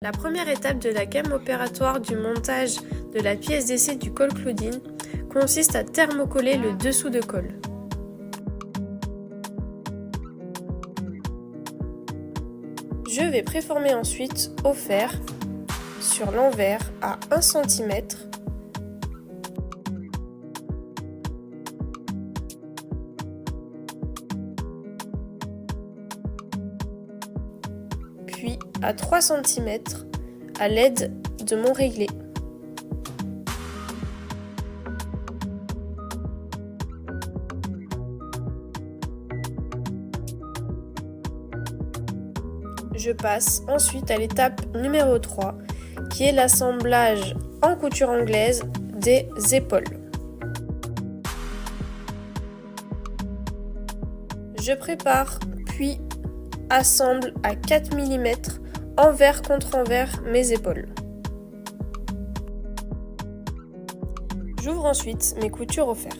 La première étape de la gamme opératoire du montage de la pièce d'essai du col Claudine consiste à thermocoller le dessous de colle. Je vais préformer ensuite au fer sur l'envers à 1 cm puis à 3 cm à l'aide de mon réglé. Je passe ensuite à l'étape numéro 3 qui est l'assemblage en couture anglaise des épaules. Je prépare puis assemble à 4 mm envers contre envers mes épaules. J'ouvre ensuite mes coutures au fer.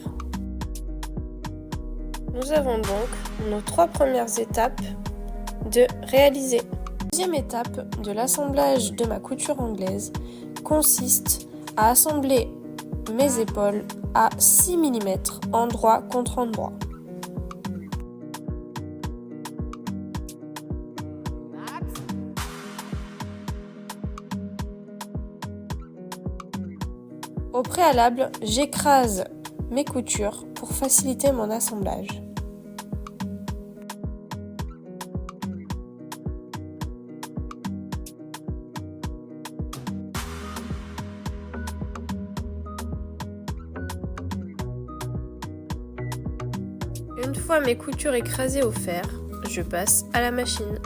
Nous avons donc nos 3 premières étapes de réaliser. La deuxième étape de l'assemblage de ma couture anglaise consiste à assembler mes épaules à 6 mm endroit contre endroit. Au préalable, j'écrase mes coutures pour faciliter mon assemblage. Une fois mes coutures écrasées au fer, je passe à la machine.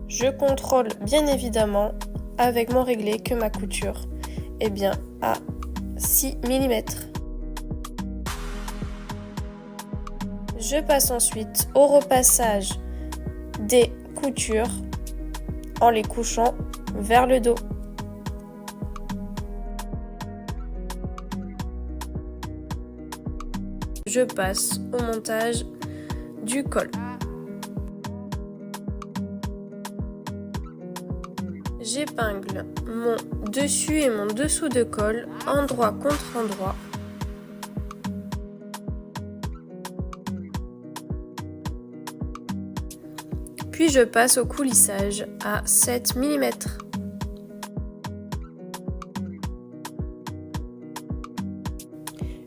Je contrôle bien évidemment avec mon réglé que ma couture est bien à 6 mm. Je passe ensuite au repassage des coutures en les couchant vers le dos. Je passe au montage du col. J'épingle mon dessus et mon dessous de col endroit contre endroit. Puis je passe au coulissage à 7 mm.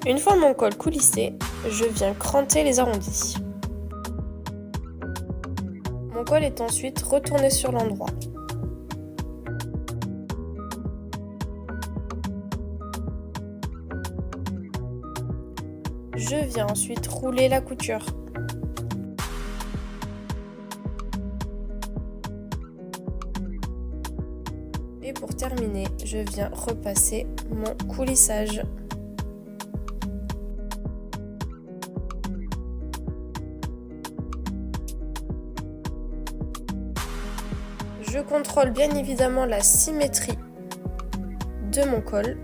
Une fois mon col coulissé, je viens cranter les arrondis. Mon col est ensuite retourné sur l'endroit. Je viens ensuite rouler la couture. Et pour terminer, je viens repasser mon coulissage. Je contrôle bien évidemment la symétrie de mon col.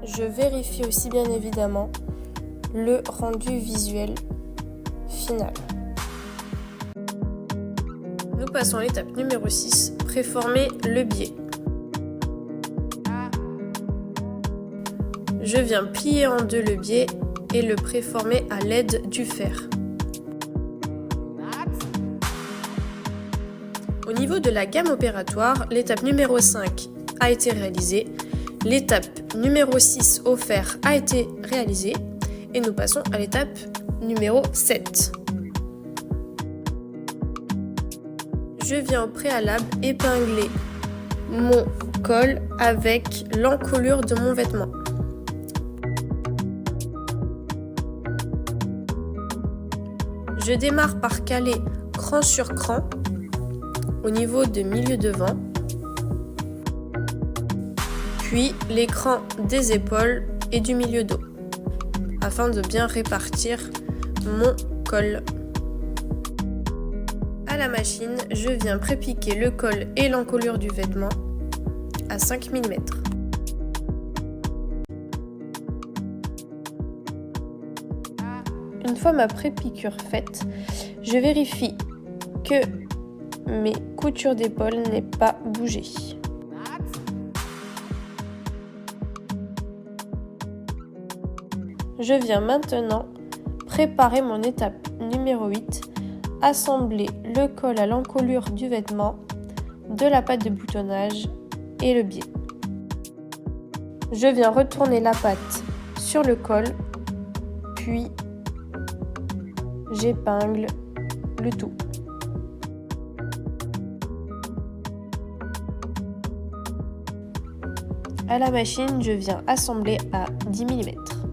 Je vérifie aussi bien évidemment le rendu visuel final. Nous passons à l'étape numéro 6, préformer le biais. Je viens plier en deux le biais et le préformer à l'aide du fer. Au niveau de la gamme opératoire, l'étape numéro 5 a été réalisée. L'étape numéro 6 au fer a été réalisée et nous passons à l'étape numéro 7. Je viens au préalable épingler mon col avec l'encolure de mon vêtement. Je démarre par caler cran sur cran au niveau de milieu devant, puis l'écran des épaules et du milieu dos, afin de bien répartir mon colle. À la machine, je viens prépiquer le col et l'encolure du vêtement à 5 mm. Une fois ma prépiqûre faite, je vérifie que mes coutures d'épaule n'aient pas bougé. Je viens maintenant préparer mon étape numéro 8, assembler le col à l'encolure du vêtement, de la patte de boutonnage et le biais. Je viens retourner la patte sur le col, puis j'épingle le tout. À la machine, je viens assembler à 10 mm.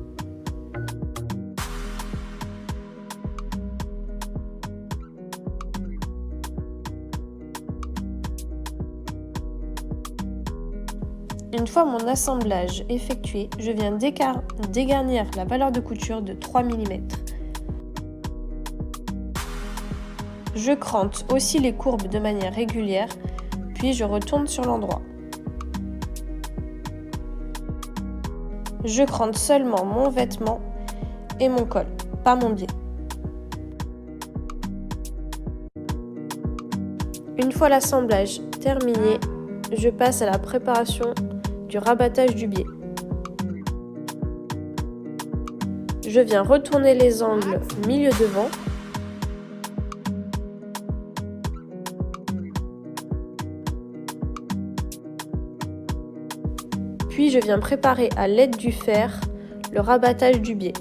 Une fois mon assemblage effectué, je viens dégarnir la valeur de couture de 3 mm. Je crante aussi les courbes de manière régulière, puis je retourne sur l'endroit. Je crante seulement mon vêtement et mon col, pas mon biais. Une fois l'assemblage terminé, je passe à la préparation du rabattage du biais. Je viens retourner les angles milieu devant. Puis je viens préparer à l'aide du fer le rabattage du biais.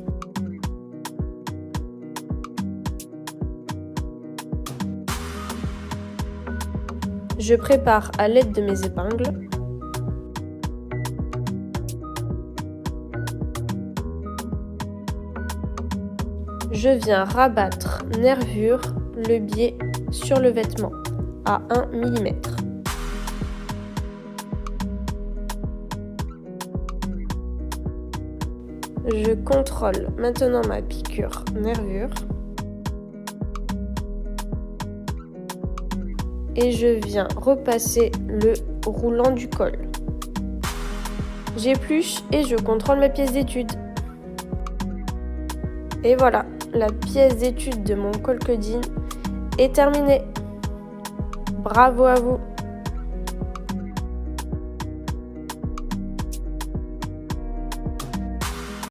Je prépare à l'aide de mes épingles. Je viens rabattre nervure le biais sur le vêtement à 1 mm. Je contrôle maintenant ma piqûre nervure et je viens repasser le roulant du col. J'épluche et je contrôle ma pièce d'étude. Et voilà, la pièce d'étude de mon col coding est terminée. Bravo à vous!